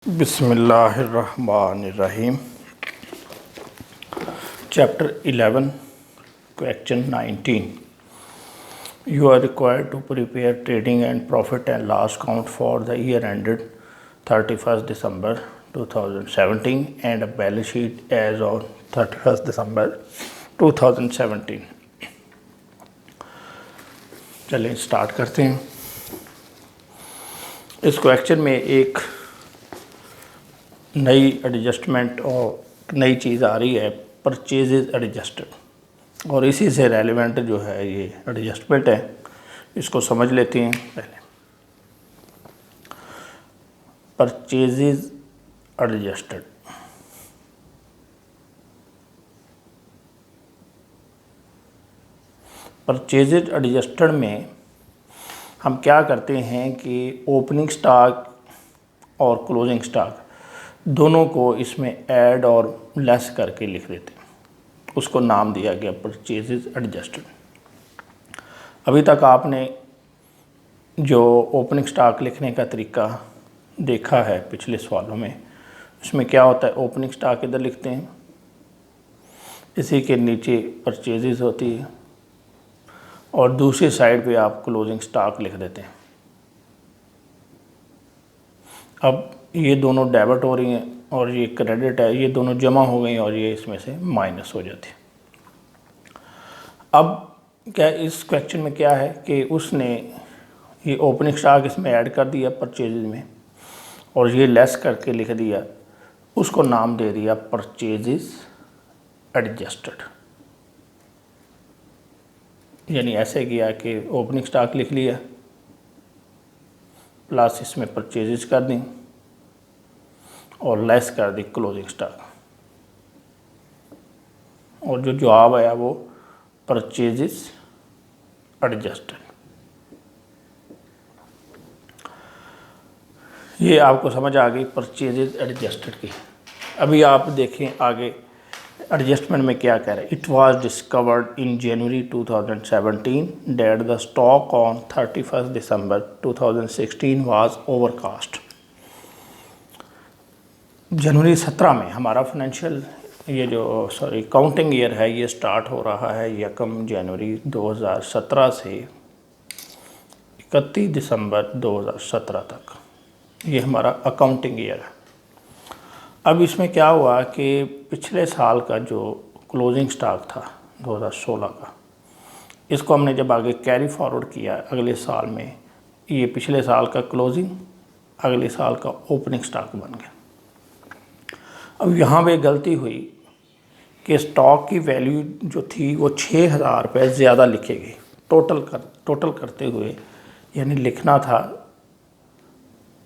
बिस्मिल्लाहिर्रहमानिर्रहीम। Chapter 11 question 19 you are required to prepare trading and profit and loss account for the year ended 31 December 2017 and a balance sheet as on 31 December 2017। चलिए start करते हैं। इस question में एक नई adjustment और नई चीज़ आ रही है, परचेजेज एडजस्टेड, और इसी से रेलिवेंट जो है ये एडजस्टमेंट है। इसको समझ लेते हैं पहले। परचेजेज एडजस्टेड, परचेजेज एडजस्टेड में हम क्या करते हैं कि ओपनिंग स्टॉक और क्लोजिंग स्टॉक दोनों को इसमें ऐड और लेस करके लिख देते हैं। उसको नाम दिया गया परचेजेज एडजस्टेड। अभी तक आपने जो ओपनिंग स्टॉक लिखने का तरीका देखा है पिछले सवालों में, उसमें क्या होता है, ओपनिंग स्टॉक इधर लिखते हैं, इसी के नीचे परचेजेज होती है और दूसरी साइड पे आप क्लोजिंग स्टॉक लिख देते हैं। अब ये दोनों डेबिट हो रही हैं और ये क्रेडिट है, ये दोनों जमा हो गई और ये इसमें से माइनस हो जाती है। अब क्या इस क्वेश्चन में क्या है कि उसने ये ओपनिंग स्टॉक इसमें ऐड कर दिया परचेजेज में और ये लेस करके लिख दिया, उसको नाम दे दिया परचेजेज एडजस्टेड। यानी ऐसे किया कि ओपनिंग स्टॉक लिख लिया प्लस इसमें परचेजेज कर दी और लेस कर दी क्लोजिंग स्टॉक, और जो जवाब आया वो परचेजेज एडजस्टेड। ये आपको समझ आ गई परचेजेज एडजस्टेड की। अभी आप देखें आगे एडजस्टमेंट में क्या कह रहे हैं। It was discovered in January 2017 that the stock on 31 December 2016 was overcast. जनवरी 17 में हमारा फाइनेंशियल ये जो काउंटिंग ईयर है ये स्टार्ट हो रहा है 1 जनवरी 2017 से 31 दिसंबर 2017 तक। ये हमारा अकाउंटिंग ईयर है। अब इसमें क्या हुआ कि पिछले साल का जो क्लोजिंग स्टॉक था 2016 का, इसको हमने जब आगे कैरी फॉरवर्ड किया अगले साल में, ये पिछले साल का क्लोजिंग अगले साल का ओपनिंग स्टॉक बन गया। अब यहाँ पे गलती हुई कि स्टॉक की वैल्यू जो थी वो 6,000 रुपये ज़्यादा लिखी गई टोटल करते हुए। यानी लिखना था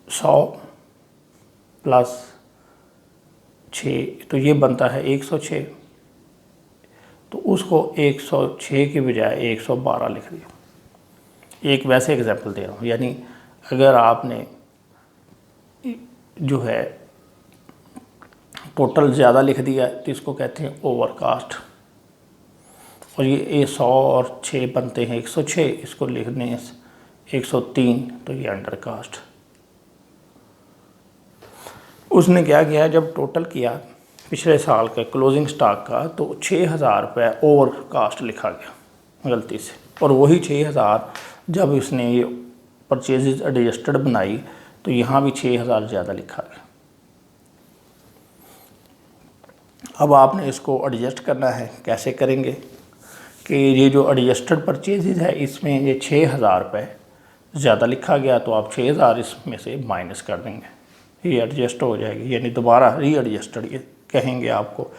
100 प्लस 6, तो ये बनता है 106। तो उसको 106 की बजाय 112 लिख दिया। एक वैसे एग्जांपल दे रहा हूँ। यानी अगर आपने जो है टोटल ज़्यादा लिख दिया तो इसको कहते हैं ओवरकास्ट, और ये 100 और 6 बनते हैं 106, इसको लिखने 103 तो ये अंडरकास्ट। उसने क्या किया, जब टोटल किया पिछले साल का क्लोजिंग स्टॉक का तो 6,000 रुपये ओवरकास्ट लिखा गया गलती से, और वही 6,000 जब इसने ये परचेजेज एडजस्टेड बनाई तो यहाँ भी 6,000 ज़्यादा लिखा गया। अब आपने इसको एडजस्ट करना है। कैसे करेंगे कि ये जो एडजस्टेड परचेजेज है इसमें ये 6,000 रुपये ज़्यादा लिखा गया, तो आप 6,000 इसमें से माइनस कर देंगे, ये एडजस्ट हो जाएगी। यानी दोबारा री एडजस्टेड ये कहेंगे आपको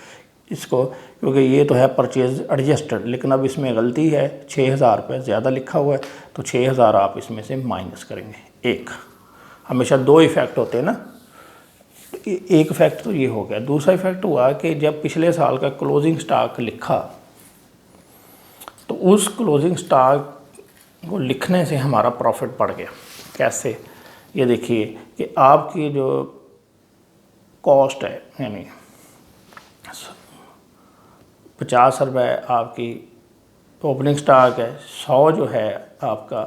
इसको, क्योंकि ये तो है परचेज एडजस्टेड, लेकिन अब इसमें गलती है 6,000 रुपये ज़्यादा लिखा हुआ है, तो 6,000 आप इसमें से माइनस करेंगे। एक हमेशा दो इफ़ेक्ट होते हैं ना, एक इफ़ेक्ट तो ये हो गया। दूसरा इफ़ेक्ट हुआ कि जब पिछले साल का क्लोजिंग स्टॉक लिखा तो उस क्लोजिंग स्टॉक को लिखने से हमारा प्रॉफिट बढ़ गया। कैसे, ये देखिए कि आपकी जो कॉस्ट है यानी 50 रुपये आपकी ओपनिंग स्टॉक है, 100 जो है आपका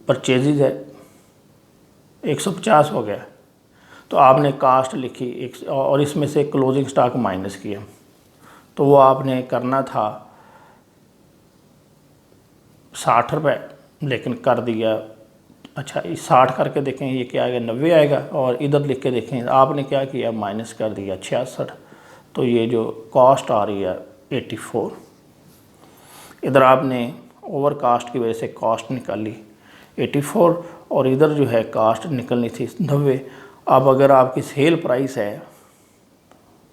परचेजेज है, 150 हो गया, तो आपने कास्ट लिखी एक और इसमें से क्लोजिंग स्टॉक माइनस किया, तो वो आपने करना था 60 रुपये, लेकिन कर दिया। अच्छा, इस 60 करके देखें ये क्या आएगा, 90 आएगा। और इधर लिख के देखें आपने क्या किया, माइनस कर दिया 66, तो ये जो कॉस्ट आ रही है 84। इधर आपने ओवर कास्ट की वजह से कॉस्ट निकाली 84 और इधर जो है कास्ट निकलनी थी 90। अब अगर आपकी सेल प्राइस है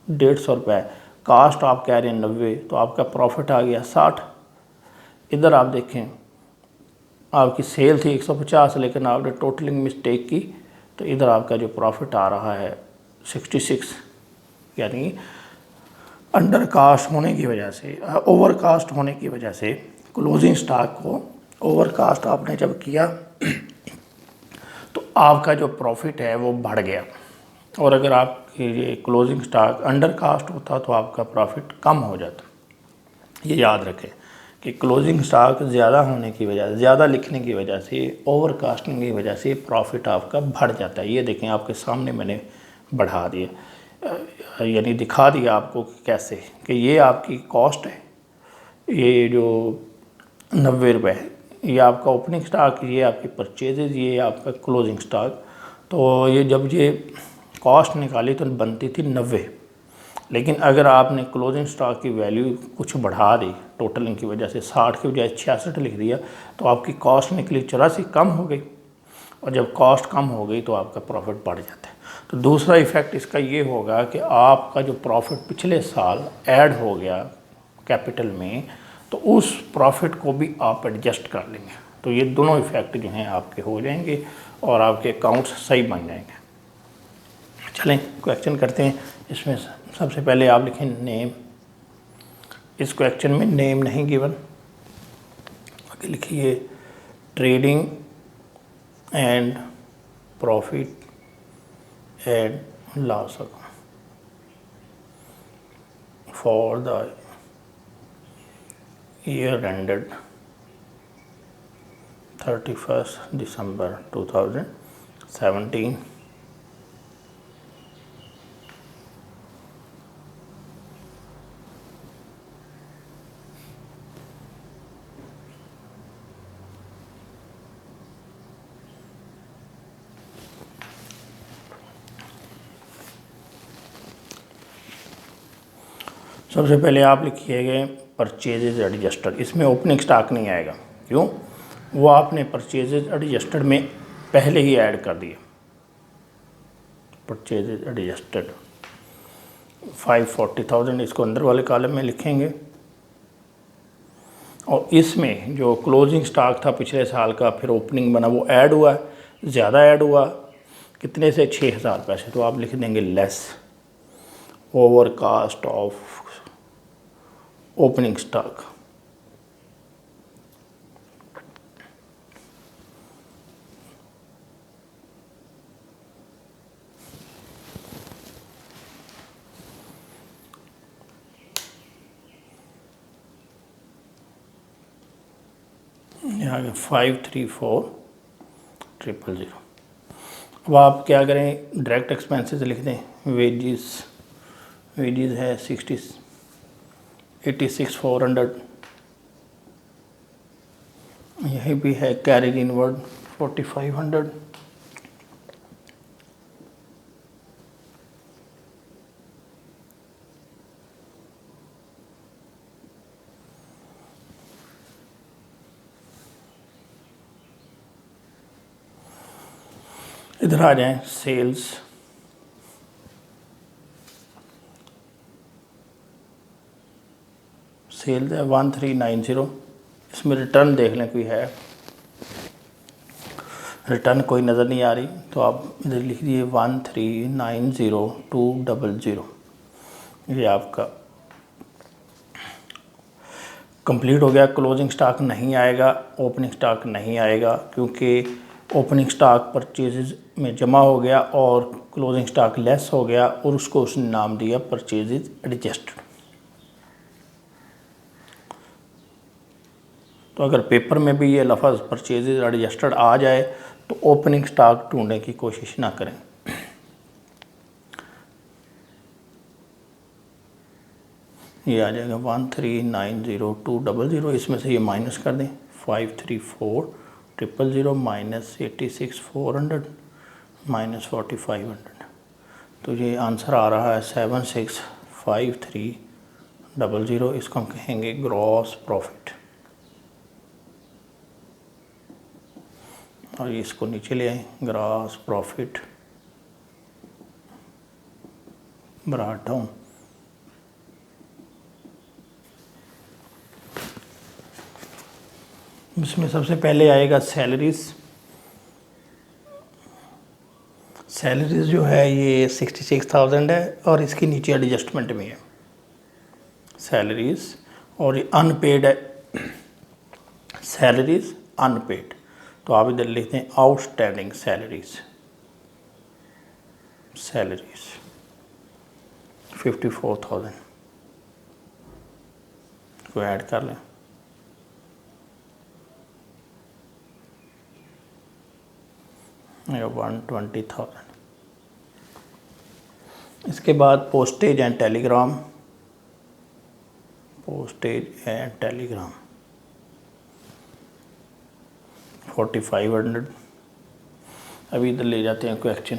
150 रुपये, कास्ट आप कह रहे हैं 90, तो आपका प्रॉफिट आ गया 60। इधर आप देखें आपकी सेल थी 150, लेकिन आपने टोटलिंग मिस्टेक की, तो इधर आपका जो प्रॉफिट आ रहा है 66, यानी अंडर कास्ट होने की वजह से, ओवर कास्ट होने की वजह से क्लोजिंग स्टॉक को ओवर कास्ट आपने जब किया तो आपका जो प्रॉफिट है वो बढ़ गया। और अगर आपकी ये क्लोजिंग स्टॉक अंडर कास्ट होता तो आपका प्रॉफिट कम हो जाता। ये याद रखें कि क्लोजिंग स्टॉक ज़्यादा होने की वजह, ज़्यादा लिखने की वजह से, ओवर कास्टिंग की वजह से प्रॉफिट आपका बढ़ जाता है। ये देखें आपके सामने मैंने बढ़ा दिया, यानी दिखा दिया आपको कि कैसे, कि ये आपकी कॉस्ट है, ये जो 90 रुपये है, ये आपका ओपनिंग स्टॉक, ये आपकी परचेजेज, ये आपका क्लोजिंग स्टॉक। तो ये जब ये कॉस्ट निकाली तो बनती थी 90, लेकिन अगर आपने क्लोजिंग स्टॉक की वैल्यू कुछ बढ़ा दी टोटलिंग की वजह से, 60 की बजाय 66 लिख दिया, तो आपकी कॉस्ट निकली 84, कम हो गई। और जब कॉस्ट कम हो गई तो आपका प्रॉफिट बढ़ जाता है। तो दूसरा इफ़ेक्ट इसका ये होगा कि आपका जो प्रॉफिट पिछले साल ऐड हो गया कैपिटल में, तो उस प्रॉफिट को भी आप एडजस्ट कर लेंगे। तो ये दोनों इफ़ेक्ट जो हैं आपके हो जाएंगे और आपके अकाउंट्स सही बन जाएंगे। चलें क्वेश्चन करते हैं। इसमें सबसे पहले आप लिखें नेम। इस क्वेश्चन में नेम नहीं गिवन, आगे लिखिए trading and profit and loss for the year ended 31 दिसंबर 2017। सबसे पहले आप लिखिएगा परचेजेज एडजस्टेड। इसमें ओपनिंग स्टॉक नहीं आएगा, क्यों? वो आपने परचेजेज एडजस्टेड में पहले ही ऐड कर दिया। परचेजेज एडजस्टेड 540,000 इसको अंदर वाले कॉलम में लिखेंगे। और इसमें जो क्लोजिंग स्टॉक था पिछले साल का, फिर ओपनिंग बना, वो ऐड हुआ, ज़्यादा ऐड हुआ, कितने से 6,000 पैसे। तो आप लिख देंगे less over cast of opening stock. यहाँ 534,000। अब आप क्या करें, डायरेक्ट एक्सपेंसेस लिख दें। वेजेस है 86,400, यही भी है कैरिज इनवर्ड 4,500। इधर आ जाएं, सेल्स है 1390। इसमें रिटर्न देख लें कोई है, रिटर्न कोई नज़र नहीं आ रही, तो आप इधर लिख दीजिए 1390,200। ये आपका कंप्लीट हो गया। क्लोजिंग स्टॉक नहीं आएगा, ओपनिंग स्टॉक नहीं आएगा, क्योंकि ओपनिंग स्टॉक परचेजेज में जमा हो गया और क्लोजिंग स्टॉक लेस हो गया, और उसको उसने नाम दिया परचेजेज एडजस्टेड। तो अगर पेपर में भी ये लफ्ज़ परचेजेज एडजस्टेड आ जाए तो ओपनिंग स्टॉक ढूंढने की कोशिश ना करें। ये आ जाएगा 1390200, इसमें से ये माइनस कर दें 534000 माइनस 86,400 माइनस 4500, तो ये आंसर आ रहा है 765300। इसको हम कहेंगे ग्रॉस प्रॉफिट। और इसको नीचे ले आए, ग्रॉस प्रॉफिट ब्रॉट डाउन। इसमें सबसे पहले आएगा सैलरीज। सैलरीज जो है ये 66,000 है और इसके नीचे एडजस्टमेंट में है सैलरीज, और ये अनपेड है सैलरीज अनपेड, तो आप इधर लिखते हैं आउटस्टैंडिंग सैलरीज। सैलरीज 54,000 को ऐड कर लें। या 120,000। इसके बाद postage and Telegram, postage and Telegram 4500। अभी इधर ले जाते हैं क्वेश्चन।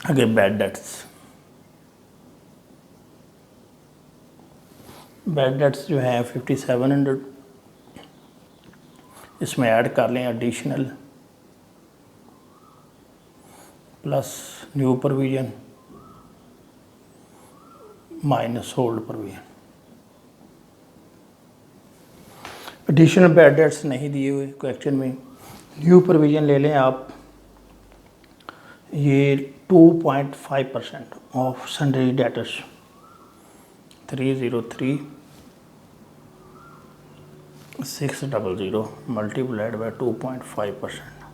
आगे बैड डेट्स। बैड डेट्स जो है 5700, इसमें ऐड कर लें additional plus new provision minus hold provision. Additional bad debts नहीं दिए हुए क्वेश्चन में, न्यू प्रोविजन ले लें आप, ये 2.5% of sundry debtors 303,600 multiplied by 2.5%,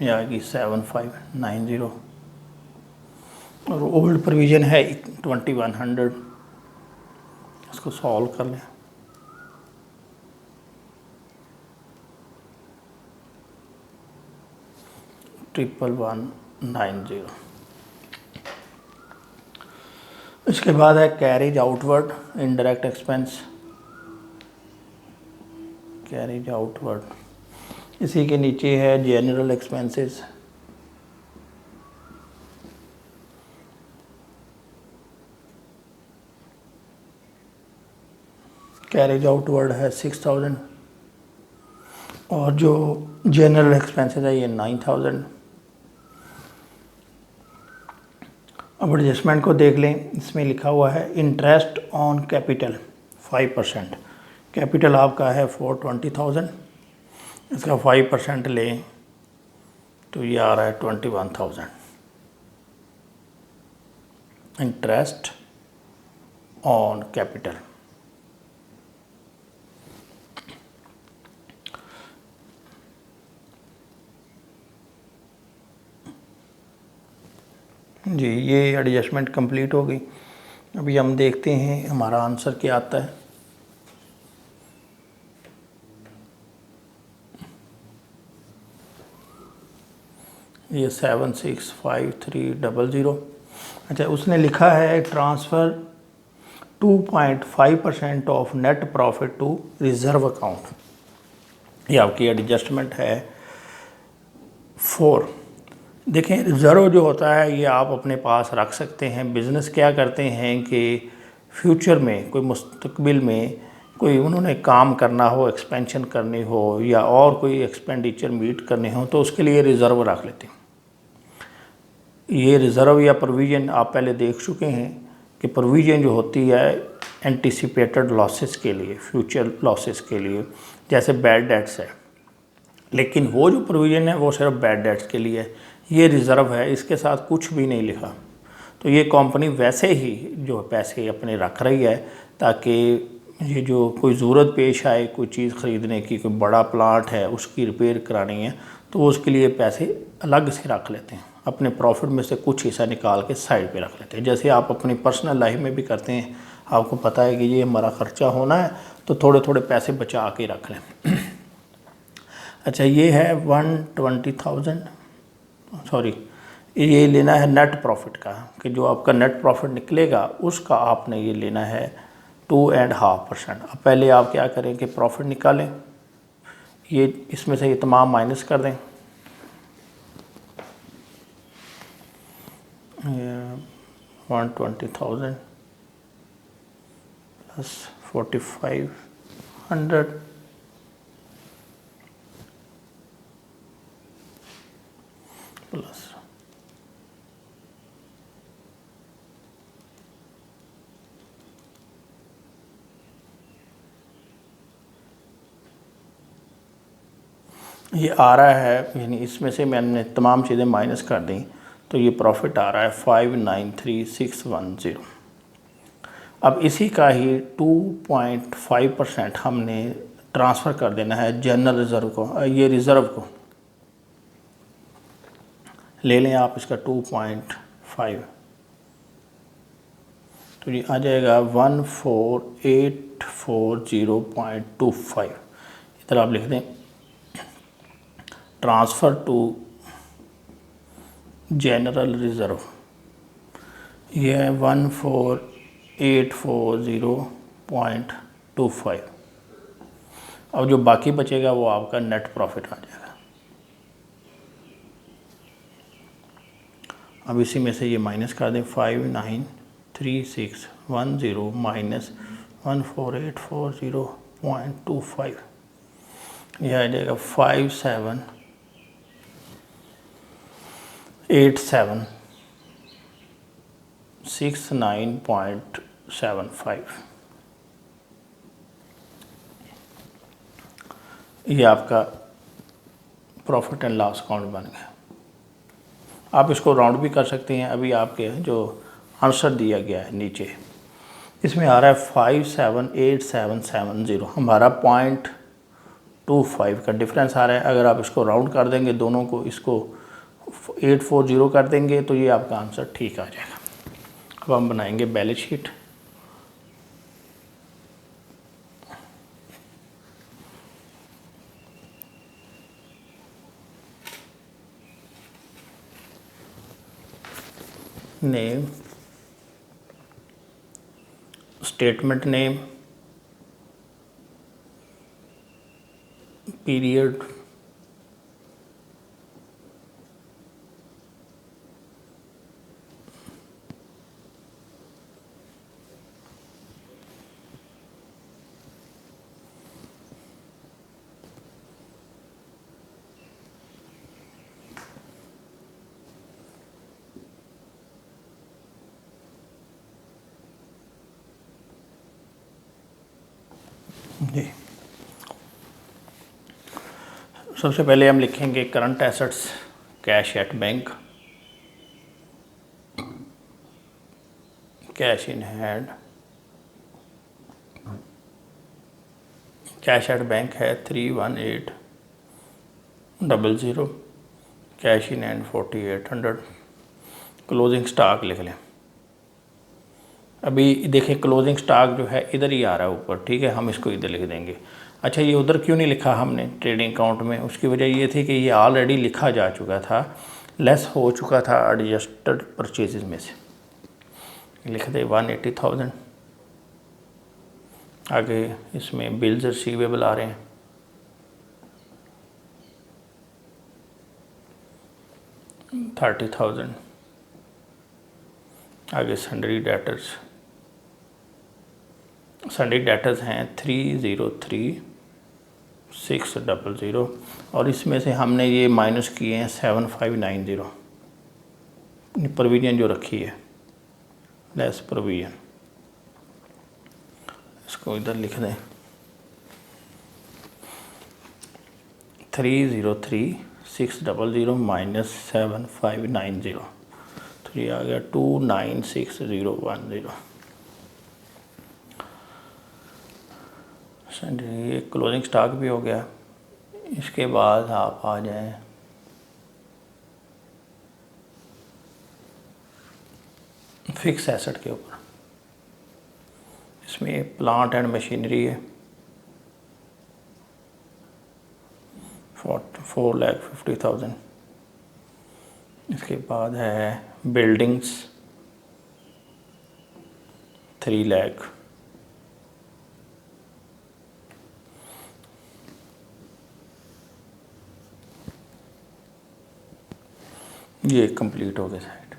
ये आएगी 7590। और ओल्ड प्रोविज़न है 2100, इसको सॉल्व कर लें। ट्रिपल 190। इसके बाद है carriage outward indirect expense, carriage outward. इसी के नीचे है जनरल एक्सपेंसेस, कैरेज आउटवर्ड है 6000 और जो जनरल एक्सपेंसेस है ये 9000। अब एडजस्टमेंट को देख लें, इसमें लिखा हुआ है इंटरेस्ट ऑन कैपिटल 5%। कैपिटल आपका है 420,000, इसका 5% लें तो ये आ रहा है 21,000। Interest on capital. जी, ये एडजस्टमेंट कंप्लीट हो गई। अभी हम देखते हैं हमारा आंसर क्या आता है। ये 765300। अच्छा, उसने लिखा है transfer 2.5% of net profit to reserve account. ये आपकी एडजस्टमेंट है 4। देखें, रिज़र्व जो होता है ये आप अपने पास रख सकते हैं। बिज़नेस क्या करते हैं कि फ्यूचर में कोई मुस्तकबिल में कोई उन्होंने काम करना हो, एक्सपेंशन करनी हो या और कोई एक्सपेंडिचर मीट करने हो तो उसके लिए रिज़र्व रख लेते हैं। ये रिज़र्व या प्रोविज़न आप पहले देख चुके हैं कि प्रोविज़न जो होती है एंटिसिपेटेड लॉसेस के लिए, फ्यूचर लॉसेस के लिए, जैसे बैड डेट्स है, लेकिन वो जो प्रोविज़न है वो सिर्फ बैड डेट्स के लिए है। ये रिज़र्व है, इसके साथ कुछ भी नहीं लिखा। तो ये कंपनी वैसे ही जो पैसे अपने रख रही है ताकि ये जो कोई ज़रूरत पेश आए, कोई चीज़ ख़रीदने की, कोई बड़ा प्लांट है उसकी रिपेयर करानी है तो उसके लिए पैसे अलग से रख लेते हैं। अपने प्रॉफिट में से कुछ हिस्सा निकाल के साइड पे रख लेते हैं। जैसे आप अपनी पर्सनल लाइफ में भी करते हैं, आपको पता है कि ये हमारा ख़र्चा होना है तो थोड़े थोड़े पैसे बचा के रख लें। अच्छा, ये है 120,000, सॉरी, ये लेना है नेट प्रॉफिट का, कि जो आपका नेट प्रॉफिट निकलेगा उसका आपने ये लेना है 2.5%। अब पहले आप क्या करें कि प्रॉफिट निकालें, ये इसमें से ये तमाम माइनस कर दें। 120,000 प्लस 4,500 प्लस ये आ रहा है, यानी इसमें से मैंने तमाम चीज़ें माइनस कर दी तो ये प्रॉफिट आ रहा है 593,610। अब इसी का ही 2.5% हमने ट्रांसफ़र कर देना है जनरल रिज़र्व को। ये रिज़र्व को ले लें आप, इसका 2.5, तो ये आ जाएगा 14,840.25। इधर आप लिख दें ट्रांसफ़र टू जनरल रिज़र्व, ये है 14,840.25। अब जो बाकी बचेगा वो आपका नेट प्रॉफिट आ जाएगा। अब इसी में से ये माइनस कर दें, 593,610 माइनस 14,840.25, यह आ जाएगा 5,787,69.75। ये आपका प्रॉफिट एंड लॉस अकाउंट बन गया। आप इसको राउंड भी कर सकते हैं। अभी आपके जो आंसर दिया गया है नीचे, इसमें आ रहा है 5,78770, हमारा 0.25 का डिफरेंस आ रहा है। अगर आप इसको राउंड कर देंगे, दोनों को इसको 840 कर देंगे तो ये आपका आंसर ठीक आ जाएगा। अब हम बनाएंगे balance sheet. Name, statement name, period, जी। सबसे पहले हम लिखेंगे current assets, cash at bank, cash in hand, cash at bank है 31800, cash in hand 4,800, closing stock लिख लें। अभी देखें क्लोजिंग स्टॉक जो है इधर ही आ रहा है ऊपर, ठीक है, हम इसको इधर लिख देंगे। अच्छा, ये उधर क्यों नहीं लिखा हमने ट्रेडिंग अकाउंट में? उसकी वजह ये थी कि ये ऑलरेडी लिखा जा चुका था, लेस हो चुका था एडजस्टेड परचेजेस में से। लिख दे 180,000। आगे इसमें बिल्स रिसीवेबल आ रहे हैं, $30,000। आगे सन्ड्री डेटर्स, सन्ड्री डेटर्स हैं 303,600, और इसमें से हमने ये माइनस किए हैं 7,590 प्रोविजन जो रखी है, लेस प्रोविजन। इसको इधर लिख दें 303,600 माइनस 7,590, तो ये आ गया 2,96,010। ये क्लोजिंग स्टॉक भी हो गया। इसके बाद आप आ जाएं फिक्स एसेट के ऊपर। इसमें प्लांट एंड मशीनरी है 4,50,000। इसके बाद है बिल्डिंग्स 3 लाख। ये कंप्लीट हो गया साइड।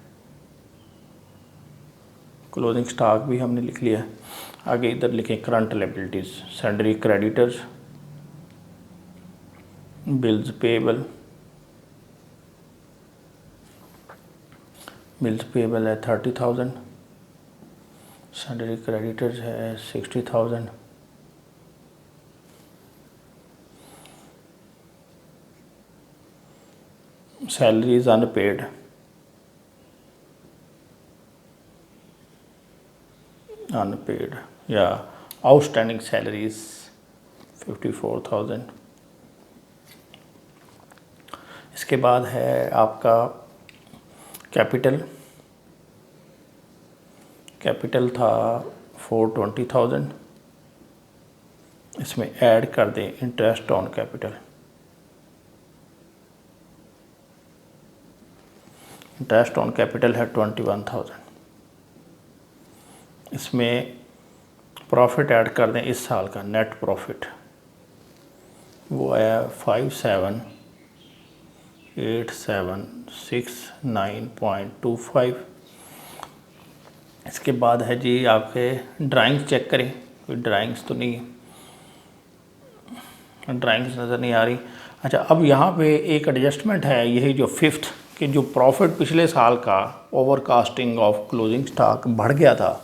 क्लोजिंग स्टॉक भी हमने लिख लिया। आगे इधर लिखें current liabilities, salary creditors, bills payable. Bills payable है 30,000, सैलरी क्रेडिटर्स है 60,000, सैलरीज अनपेड या आउटस्टैंडिंग सैलरीज 54,000। इसके बाद है आपका कैपिटल था 420,000। इसमें ऐड कर दें interest on capital. Interest on capital है 21,000। इसमें प्रॉफिट ऐड कर दें इस साल का नेट प्रॉफिट, वो आया 57,8769.25। इसके बाद है जी आपके ड्राइंग्स चेक करें, कोई ड्राइंग्स तो नहीं, ड्राइंग्स नज़र नहीं आ रही। अच्छा, अब यहाँ पे एक एडजस्टमेंट है, यही जो फिफ्थ कि जो प्रॉफिट पिछले साल का ओवरकास्टिंग ऑफ क्लोजिंग स्टॉक बढ़ गया था,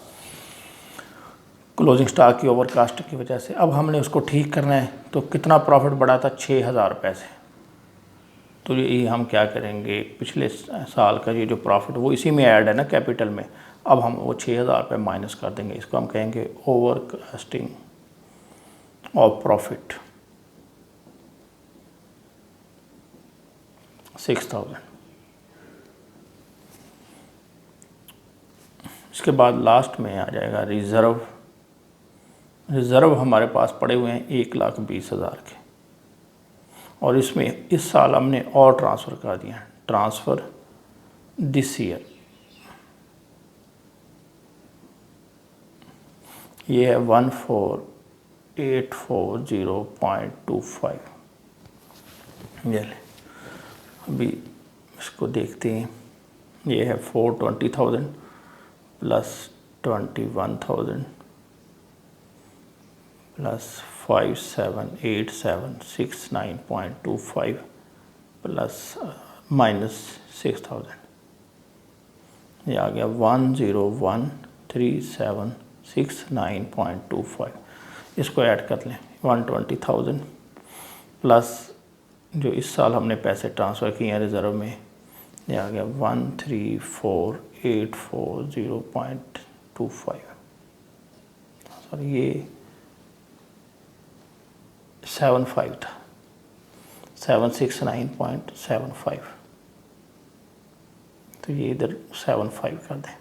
क्लोजिंग स्टॉक की ओवरकास्ट की वजह से, अब हमने उसको ठीक करना है। तो कितना प्रॉफिट बढ़ा था? 6,000 रुपये से। तो ये हम क्या करेंगे, पिछले साल का ये जो प्रॉफिट वो इसी में ऐड है ना कैपिटल में, अब हम वो 6,000 रुपये माइनस कर देंगे। इसको हम कहेंगे ओवरकास्टिंग ऑफ प्रॉफिट 6,000। इसके बाद लास्ट में आ जाएगा रिज़र्व। रिज़र्व हमारे पास पड़े हुए हैं 1,20,000 के, और इसमें इस साल हमने और ट्रांसफ़र कर दिया है। ट्रांसफ़र दिस ईयर ये है 14,840.25। ये ले, अभी इसको देखते हैं। ये है 420,000 प्लस 21,000 प्लस 57,8769.25 प्लस माइनस 6,000। ये आ गया 101,3769.25। इसको ऐड कर लें 120,000 प्लस जो इस साल हमने पैसे ट्रांसफ़र किए हैं रिज़र्व में, ये आ गया 134,840.25। सॉरी, ये 75 था, 769.75। तो ये इधर 75 कर दें।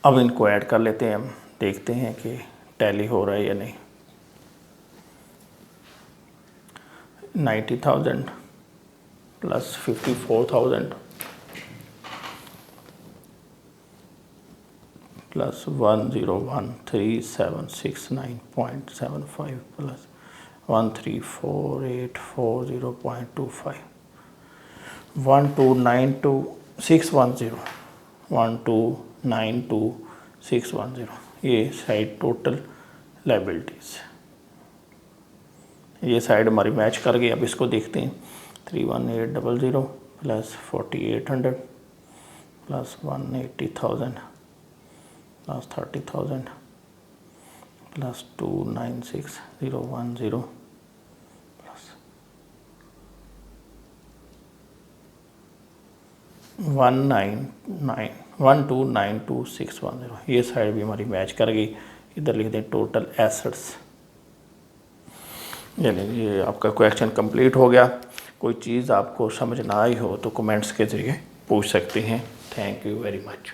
अब इनको ऐड कर लेते हैं, हम देखते हैं कि टैली हो रहा है या नहीं। 90,000 प्लस 54,000 प्लस 101,3769.75 प्लस 134,840.25 1292610 1292610। ये साइड टोटल लायबिलिटीज़, ये साइड हमारी मैच कर गई। अब इसको देखते हैं। 31800 plus 4800 plus 180,000 plus 30,000 plus 296,010 plus 1292610। ये साइड भी हमारी मैच कर गई। इधर लिख दें टोटल एसेट्स। यानी ये आपका क्वेश्चन कंप्लीट हो गया। कोई चीज़ आपको समझ ना आई हो तो कमेंट्स के ज़रिए पूछ सकते हैं। Thank you very much.